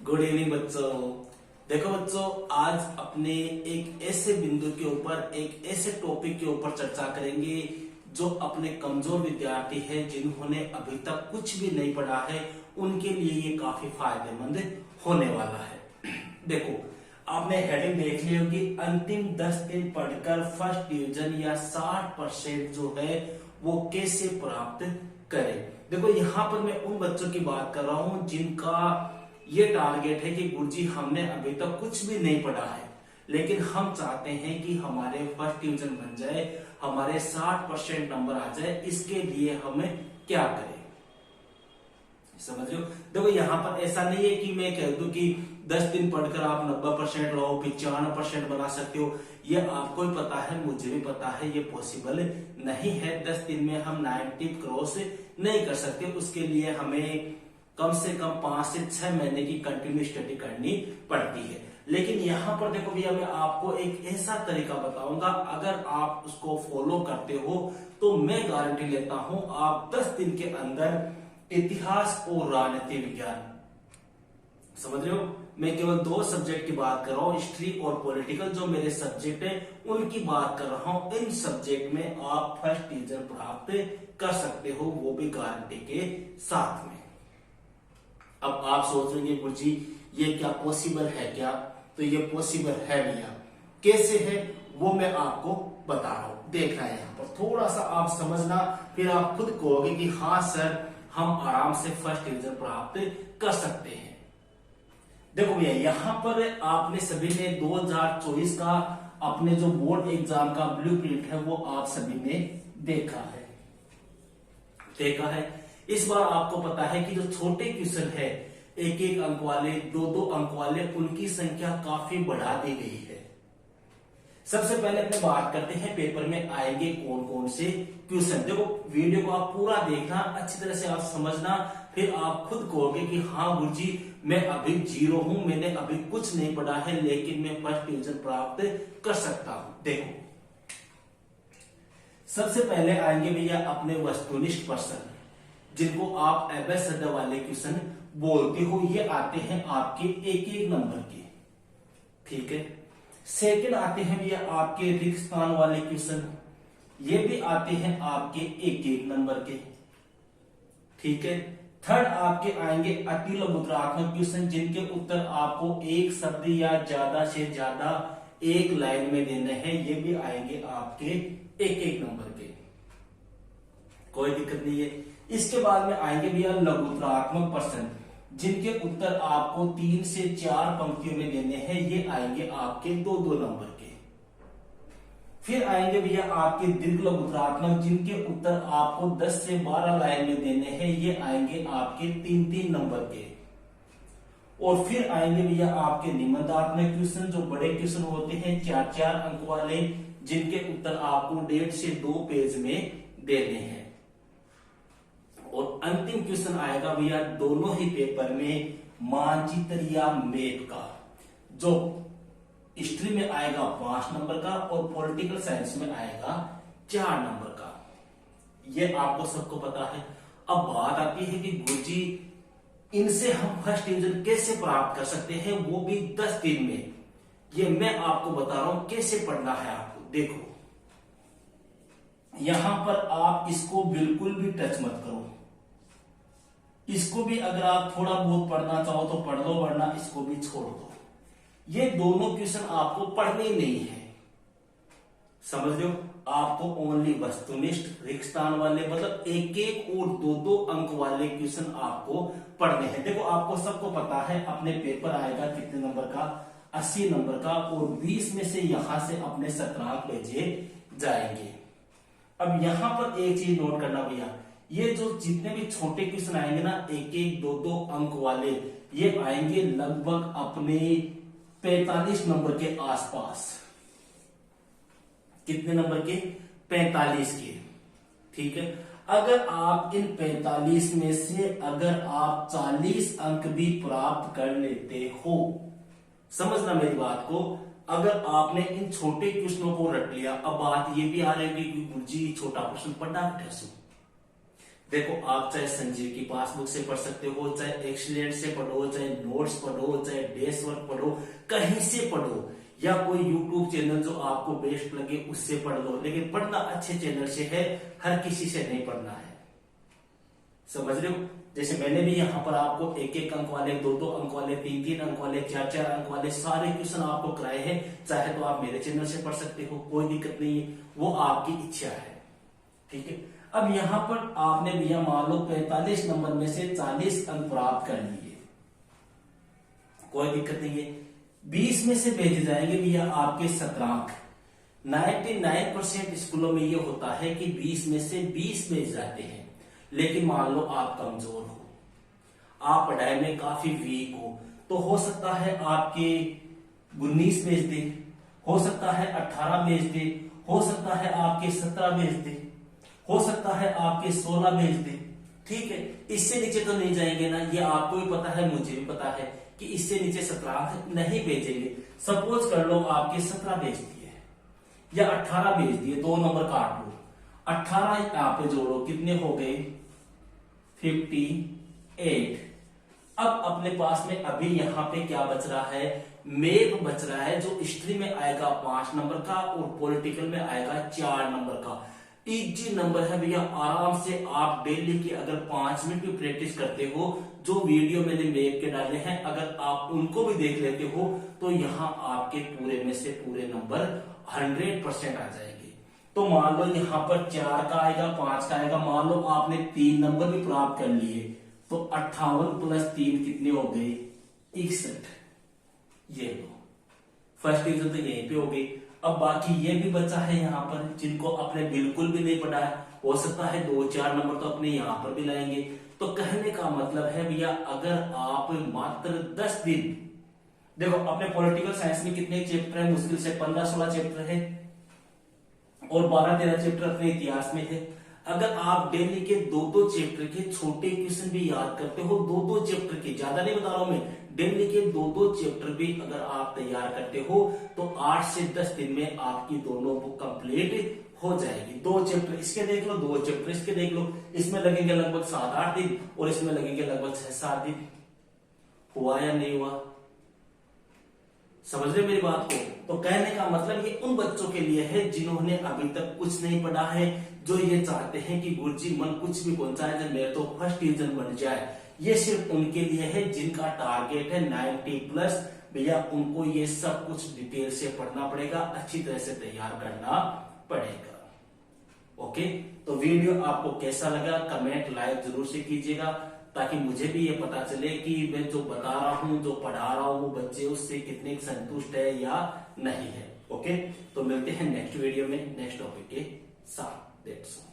Good evening बच्चों। देखो बच्चों, आज अपने एक ऐसे बिंदु के ऊपर, एक ऐसे टॉपिक के ऊपर चर्चा करेंगे जो अपने कमजोर विद्यार्थी हैं, जिन्होंने अभी तक कुछ भी नहीं पढ़ा है, उनके लिए ये काफी फायदेमंद होने वाला है। देखो, आपने हेडिंग देख ली होगी, अंतिम 10 दिन पढ़कर फर्स्ट डिवीजन या 60% जो है वो कैसे प्राप्त करें। देखो, यहाँ पर मैं उन बच्चों की बात कर रहा हूं जिनका ये टारगेट है कि गुरुजी हमने अभी तक कुछ भी नहीं पढ़ा है, लेकिन हम चाहते हैं कि हमारे फर्स्ट डिवीजन बन जाए, हमारे 60% नंबर आ जाए। इसके लिए हमें क्या करें, समझ रहे हो। देखो, यहाँ पर ऐसा नहीं है कि मैं कह दूं कि 10 दिन पढ़कर आप 90% लाओ, 95% बना सकते हो। ये आपको ही पता है, मुझे भी पता है, ये पॉसिबल नहीं है। 10 दिन में हम 90 क्रॉस नहीं कर सकते। उसके लिए हमें कम से कम 5 से 6 महीने की कंटिन्यू स्टडी करनी पड़ती है। लेकिन यहाँ पर देखो भैया, मैं आपको एक ऐसा तरीका बताऊंगा, अगर आप उसको फॉलो करते हो तो मैं गारंटी लेता हूं आप 10 दिन के अंदर इतिहास और राजनीति विज्ञान, समझ रहे हो, मैं केवल 2 सब्जेक्ट की बात कर रहा हूं, हिस्ट्री और पॉलिटिकल, जो मेरे सब्जेक्ट है उनकी बात कर रहा हूं। इन सब्जेक्ट में आप फर्स्ट डिवीजन प्राप्त कर सकते हो, वो भी गारंटी के साथ में। अब आप सोच रहे हैं गुरुजी ये क्या पॉसिबल है क्या? तो ये पॉसिबल है भैया। कैसे है वो मैं आपको बता रहा हूं, देखना है यहाँ पर, थोड़ा सा आप समझना, फिर आप खुद कहोगे कि हाँ सर, हम आराम से फर्स्ट डिवीजन प्राप्त कर सकते हैं। देखो भैया, यहाँ पर आपने सभी ने 2024 का अपने जो बोर्ड एग्जाम का ब्लूप्रिंट है वो आप सभी ने देखा है। इस बार आपको पता है कि जो छोटे क्वेश्चन है, 1-1 अंक वाले, 2-2 अंक वाले, उनकी संख्या काफी बढ़ा दी गई है। सबसे पहले अपने बात करते हैं पेपर में आएंगे कौन कौन से क्वेश्चन। देखो, वीडियो को आप पूरा देखना, अच्छी तरह से आप समझना, फिर आप खुद कहोगे कि हाँ गुरुजी मैं अभी जीरो हूं, मैंने अभी कुछ नहीं पढ़ा है, लेकिन मैं फर्स्ट डिवीजन प्राप्त कर सकता हूं। देखो, सबसे पहले आएंगे भैया अपने वस्तुनिष्ठ प्रश्न, जिनको आप एबेसड वाले क्वेश्चन बोलते हो। ये आते हैं आपके 1-1 नंबर के, ठीक है। सेकंड आते हैं भैया आपके रिक्त स्थान वाले क्वेश्चन, ये भी आते हैं आपके 1-1 नंबर के, ठीक है। थर्ड आपके आएंगे अति लघुत्रात्मक क्वेश्चन, जिनके उत्तर आपको एक शब्द या ज्यादा से ज्यादा एक लाइन में देने हैं। ये भी आएंगे आपके 1-1 नंबर के, कोई दिक्कत नहीं है। इसके बाद में आएंगे भैया लघुत्रात्मक प्रश्न, जिनके उत्तर आपको 3 से 4 पंक्तियों में देने हैं। ये आएंगे आपके 2-2 नंबर के। फिर आएंगे भैया आपके दीर्घ लघुत्रात्मक, जिनके उत्तर आपको 10 से 12 लाइन में देने हैं। ये आएंगे आपके 3-3 नंबर के। और फिर आएंगे भैया आपके निबंधात्मक क्वेश्चन, जो बड़े क्वेश्चन होते हैं 4-4 अंक वाले, जिनके उत्तर आपको 1.5 से 2 पेज में देने हैं। और अंतिम क्वेश्चन आएगा भैया दोनों ही पेपर में मानचित्र या मैप का, जो हिस्ट्री में आएगा 5 नंबर का और पॉलिटिकल साइंस में आएगा 4 नंबर का। ये आपको सबको पता है। अब बात आती है कि गुरुजी इनसे हम फर्स्ट डिवीजन कैसे प्राप्त कर सकते हैं, वो भी 10 दिन में। ये मैं आपको बता रहा हूं कैसे पढ़ना है आपको। देखो, यहां पर आप इसको बिल्कुल भी टच मत करो। इसको भी अगर आप थोड़ा बहुत पढ़ना चाहो तो पढ़ लो, वरना इसको भी छोड़ दो। ये दोनों क्वेश्चन आपको पढ़ने ही नहीं है, समझ रहे हो। आपको ओनली वस्तुनिष्ठ, रिक्त स्थान वाले, मतलब 1-1 और 2-2 अंक वाले क्वेश्चन आपको पढ़ने हैं। देखो, आपको सबको पता है अपने पेपर आएगा कितने नंबर का, 80 नंबर का, और 20 में से यहां से अपने 17 अंक भेजे जाएंगे। अब यहां पर एक चीज नोट करना भैया, ये जो जितने भी छोटे क्वेश्चन आएंगे ना, 1-1, 2-2 अंक वाले, ये आएंगे लगभग अपने 45 नंबर के आसपास। कितने नंबर के? 45 के, ठीक है। अगर आप इन 45 में से अगर आप 40 अंक भी प्राप्त कर लेते हो, समझना मेरी बात को, अगर आपने इन छोटे क्वेश्चनों को रट लिया। अब बात ये भी आ रही है कि गुरुजी छोटा क्वेश्चन पढ़ना कैसे, देखो, आप चाहे संजीव की पासबुक से पढ़ सकते हो, चाहे एक्सीलेंट से पढ़ो, चाहे नोट्स पढ़ो, चाहे डेस्क वर्क पढ़ो, कहीं से पढ़ो, या कोई यूट्यूब चैनल जो आपको बेस्ट लगे उससे पढ़ लो, लेकिन पढ़ना अच्छे चैनल से है, हर किसी से नहीं पढ़ना है। समझ रहे हो? जैसे मैंने भी यहाँ पर आपको एक एक अंक वाले, दो दो अंक वाले, तीन तीन अंक वाले, चार चार अंक वाले सारे क्वेश्चन आपको कराए हैं। चाहे तो आप मेरे चैनल से पढ़ सकते हो, कोई दिक्कत नहीं है, वो आपकी इच्छा है। ठीक है, अब यहाँ पर आपने भैया मान लो 45 नंबर में से 40 अंक प्राप्त कर लिए, कोई दिक्कत नहीं है। 20 में से भेजे जाएंगे भैया आपके 17 अंक। 99% स्कूलों में ये होता है कि 20 में से 20 भेज जाते हैं, लेकिन मान लो आप कमजोर हो, आप पढ़ाई में काफी वीक हो हो सकता है आपके 19 भेज दे, हो सकता है 18 भेज दे, हो सकता है आपके 17 भेज दे, हो सकता है आपके 16 भेज दे। ठीक है, इससे नीचे तो नहीं जाएंगे ना, ये आपको भी पता है, मुझे भी पता है कि इससे नीचे 17 नहीं भेजेंगे। सपोज कर लो आपके 17 भेज दिए या 18 भेज दिए, 2 नंबर काट लो, 18 यहां पे जोड़ो, कितने हो गए? 58। अब अपने पास में अभी यहां पे क्या बच रहा है? मैप बच रहा है, जो हिस्ट्री में आएगा 5 नंबर का और पॉलिटिकल में आएगा 4 नंबर का। इजी नंबर है भैया, आराम से आप डेली की अगर 5 मिनट की प्रैक्टिस करते हो, जो वीडियो मैंने मैप के डाले हैं, अगर आप उनको भी देख लेते हो, तो यहाँ आपके पूरे में से पूरे नंबर 100% आ जाएंगे। तो मान लो यहाँ पर 4 का आएगा, 5 का आएगा, मान लो आपने 3 नंबर भी प्राप्त कर लिए, तो 58 + 3 कितने हो गए? 61। ये लो, फर्स्ट डिवीजन तो यहीं पे हो गई। अब बाकी ये भी बचा है यहाँ पर, जिनको अपने बिल्कुल भी नहीं पढ़ा है, हो सकता है 2-4 नंबर तो अपने यहाँ पर भी लाएंगे। तो कहने का मतलब है भैया, अगर आप मात्र 10 दिन, देखो अपने पॉलिटिकल साइंस में कितने चैप्टर है? मुश्किल से 15-16 चैप्टर है, और 12-13 चैप्टर अपने इतिहास में थे। अगर आप डेली के 2-2 चैप्टर के छोटे क्वेश्चन भी याद करते हो, 2-2 चैप्टर के, ज्यादा नहीं बता रहा हूं मैं, डेली के 2-2 चैप्टर भी अगर आप तैयार करते हो, तो 8 से 10 दिन में आपकी दोनों बुक कंप्लीट हो जाएगी। 2 चैप्टर इसके देख लो, 2 चैप्टर इसके देख लो, इसमें लगेंगे लगभग 7-8 दिन और इसमें लगेंगे लगभग 6-7 दिन। हुआ या नहीं हुआ? समझ रहे मेरी बात को? तो कहने का मतलब ये उन बच्चों के लिए है जिन्होंने अभी तक कुछ नहीं पढ़ा है, जो ये चाहते हैं कि गुरुजी मन कुछ भी पहुंचाए जाए, मेरे तो फर्स्ट डिवीजन बन जाए। ये सिर्फ उनके लिए है जिनका टारगेट है 90+। भैया उनको ये सब कुछ डिटेल से पढ़ना पड़ेगा, अच्छी तरह से तैयार करना पड़ेगा। ओके, तो वीडियो आपको कैसा लगा? कमेंट लाइक जरूर से कीजिएगा, ताकि मुझे भी ये पता चले कि मैं जो बता रहा हूं, जो पढ़ा रहा हूं, वो बच्चे उससे कितने संतुष्ट है या नहीं है। ओके, तो मिलते हैं नेक्स्ट वीडियो में नेक्स्ट टॉपिक के साथ। That's all.